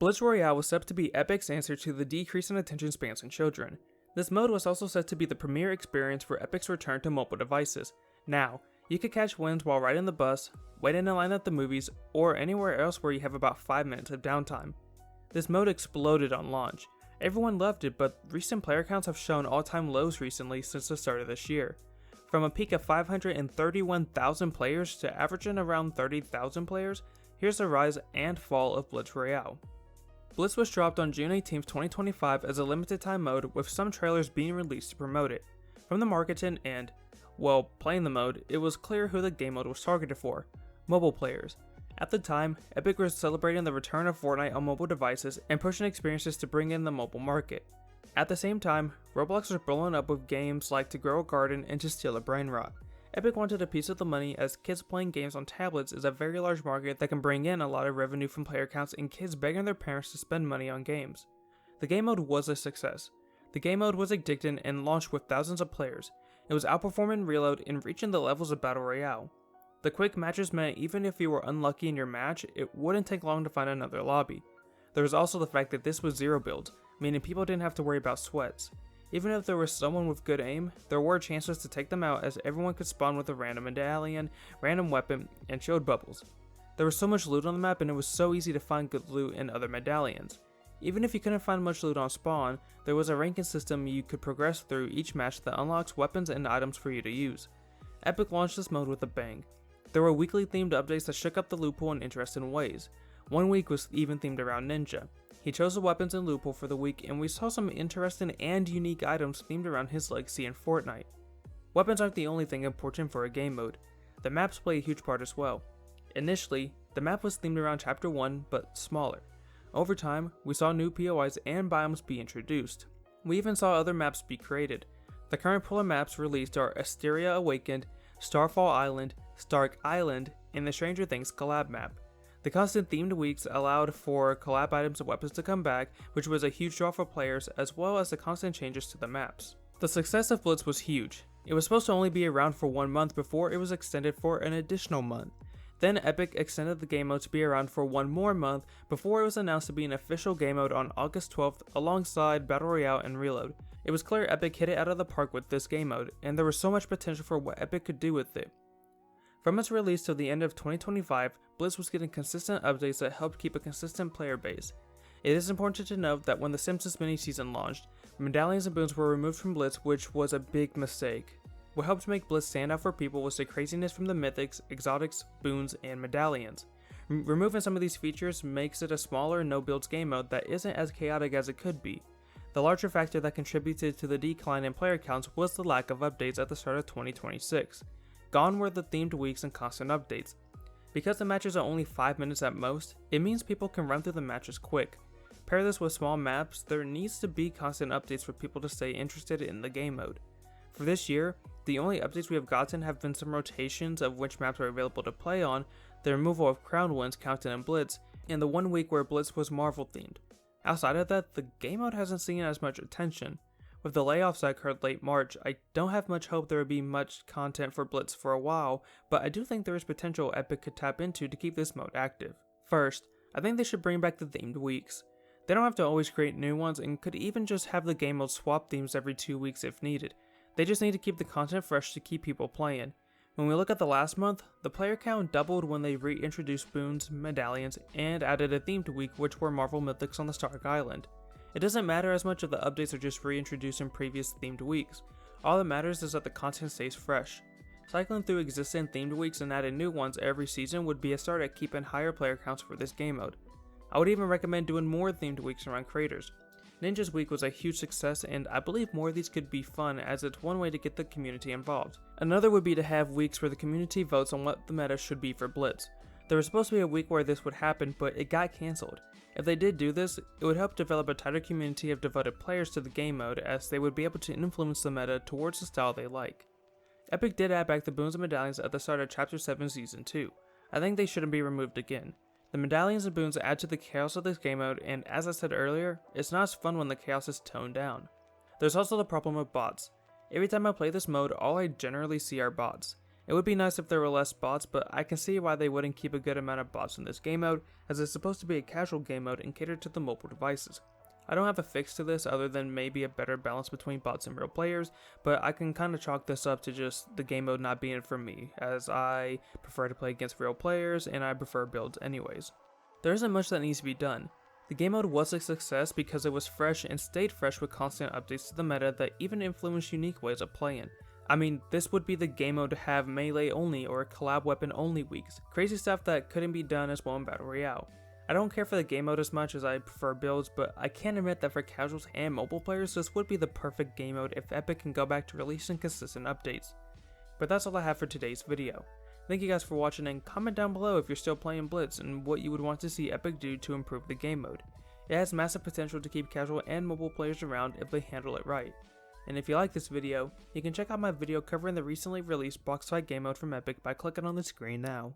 Blitz Royale was set to be Epic's answer to the decrease in attention spans in children. This mode was also set to be the premier experience for Epic's return to mobile devices. Now, you could catch wins while riding the bus, waiting in line at the movies, or anywhere else where you have about 5 minutes of downtime. This mode exploded on launch. Everyone loved it, but recent player counts have shown all-time lows recently since the start of this year. From a peak of 531,000 players to averaging around 30,000 players, here's the rise and fall of Blitz Royale. Blitz was dropped on June 18, 2025 as a limited time mode, with some trailers being released to promote it. From the marketing and, well, playing the mode, it was clear who the game mode was targeted for: mobile players. At the time, Epic was celebrating the return of Fortnite on mobile devices and pushing experiences to bring in the mobile market. At the same time, Roblox was blowing up with games like To Grow a Garden and To Steal a Brain Rot. Epic wanted a piece of the money, as kids playing games on tablets is a very large market that can bring in a lot of revenue from player counts and kids begging their parents to spend money on games. The game mode was a success. The game mode was addicting and launched with thousands of players. It was outperforming Reload and reaching the levels of Battle Royale. The quick matches meant even if you were unlucky in your match, it wouldn't take long to find another lobby. There was also the fact that this was zero builds, meaning people didn't have to worry about sweats. Even if there was someone with good aim, there were chances to take them out, as everyone could spawn with a random medallion, random weapon, and shield bubbles. There was so much loot on the map, and it was so easy to find good loot in other medallions. Even if you couldn't find much loot on spawn, there was a ranking system you could progress through each match that unlocks weapons and items for you to use. Epic launched this mode with a bang. There were weekly themed updates that shook up the loot pool in interesting ways. One week was even themed around Ninja. He chose the weapons and loot pool for the week, and we saw some interesting and unique items themed around his legacy in Fortnite. Weapons aren't the only thing important for a game mode. The maps play a huge part as well. Initially, the map was themed around Chapter 1, but smaller. Over time, we saw new POIs and biomes be introduced. We even saw other maps be created. The current pool of maps released are Asteria Awakened, Starfall Island, Stark Island, and the Stranger Things collab map. The constant themed weeks allowed for collab items and weapons to come back, which was a huge draw for players, as well as the constant changes to the maps. The success of Blitz was huge. It was supposed to only be around for 1 month before it was extended for an additional month. Then Epic extended the game mode to be around for 1 more month before it was announced to be an official game mode on August 12th alongside Battle Royale and Reload. It was clear Epic hit it out of the park with this game mode, and there was so much potential for what Epic could do with it. From its release till the end of 2025, Blitz was getting consistent updates that helped keep a consistent player base. It is important to note that when the Simpsons mini-season launched, medallions and boons were removed from Blitz, which was a big mistake. What helped make Blitz stand out for people was the craziness from the mythics, exotics, boons, and medallions. Removing some of these features makes it a smaller no-builds game mode that isn't as chaotic as it could be. The larger factor that contributed to the decline in player counts was the lack of updates at the start of 2026. Gone were the themed weeks and constant updates. Because the matches are only 5 minutes at most, it means people can run through the matches quick. Pair this with small maps, there needs to be constant updates for people to stay interested in the game mode. For this year, the only updates we have gotten have been some rotations of which maps are available to play on, the removal of crown wins counted in Blitz, and the 1 week where Blitz was Marvel themed. Outside of that, the game mode hasn't seen as much attention. With the layoffs that occurred late March, I don't have much hope there would be much content for Blitz for a while, but I do think there is potential Epic could tap into to keep this mode active. First, I think they should bring back the themed weeks. They don't have to always create new ones, and could even just have the game mode swap themes every 2 weeks if needed. They just need to keep the content fresh to keep people playing. When we look at the last month, the player count doubled when they reintroduced boons, medallions, and added a themed week, which were Marvel Mythics on the Stark Island. It doesn't matter as much if the updates are just reintroducing previous themed weeks. All that matters is that the content stays fresh. Cycling through existing themed weeks and adding new ones every season would be a start at keeping higher player counts for this game mode. I would even recommend doing more themed weeks around creators. Ninja's week was a huge success, and I believe more of these could be fun, as it's one way to get the community involved. Another would be to have weeks where the community votes on what the meta should be for Blitz. There was supposed to be a week where this would happen, but it got cancelled. If they did do this, it would help develop a tighter community of devoted players to the game mode, as they would be able to influence the meta towards the style they like. Epic did add back the boons and medallions at the start of Chapter 7 Season 2. I think they shouldn't be removed again. The medallions and boons add to the chaos of this game mode, and as I said earlier, it's not as fun when the chaos is toned down. There's also the problem of bots. Every time I play this mode, all I generally see are bots. It would be nice if there were less bots, but I can see why they wouldn't keep a good amount of bots in this game mode, as it's supposed to be a casual game mode and cater to the mobile devices. I don't have a fix to this other than maybe a better balance between bots and real players, but I can kind of chalk this up to just the game mode not being for me, as I prefer to play against real players and I prefer builds anyways. There isn't much that needs to be done. The game mode was a success because it was fresh and stayed fresh with constant updates to the meta that even influenced unique ways of playing. I mean, this would be the game mode to have melee only or collab weapon only weeks, crazy stuff that couldn't be done as well in Battle Royale. I don't care for the game mode as much as I prefer builds, but I can admit that for casuals and mobile players this would be the perfect game mode if Epic can go back to releasing consistent updates. But that's all I have for today's video. Thank you guys for watching, and comment down below if you're still playing Blitz and what you would want to see Epic do to improve the game mode. It has massive potential to keep casual and mobile players around if they handle it right. And if you like this video, you can check out my video covering the recently released box fight game mode from Epic by clicking on the screen now.